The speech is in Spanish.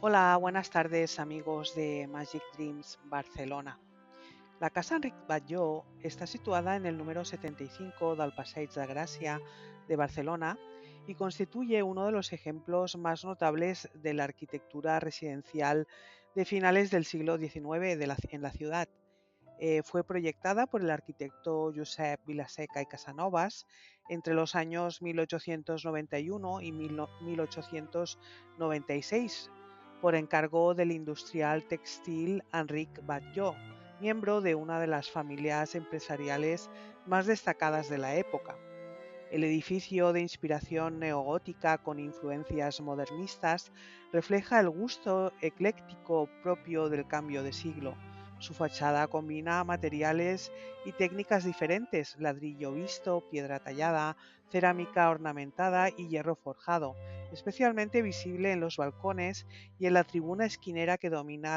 Hola, buenas tardes amigos de Magic Dreams Barcelona. La Casa Enric Batlló está situada en el número 75 del Passeig de Gràcia de Barcelona y constituye uno de los ejemplos más notables de la arquitectura residencial de finales del siglo XIX en la ciudad. Fue proyectada por el arquitecto Josep Vilaseca y Casanovas entre los años 1891 y 1896 por encargo del industrial textil Enric Batlló, miembro de una de las familias empresariales más destacadas de la época. El edificio de inspiración neogótica con influencias modernistas refleja el gusto ecléctico propio del cambio de siglo. Su fachada combina materiales y técnicas diferentes: ladrillo visto, piedra tallada, cerámica ornamentada y hierro forjado, especialmente visible en los balcones y en la tribuna esquinera que domina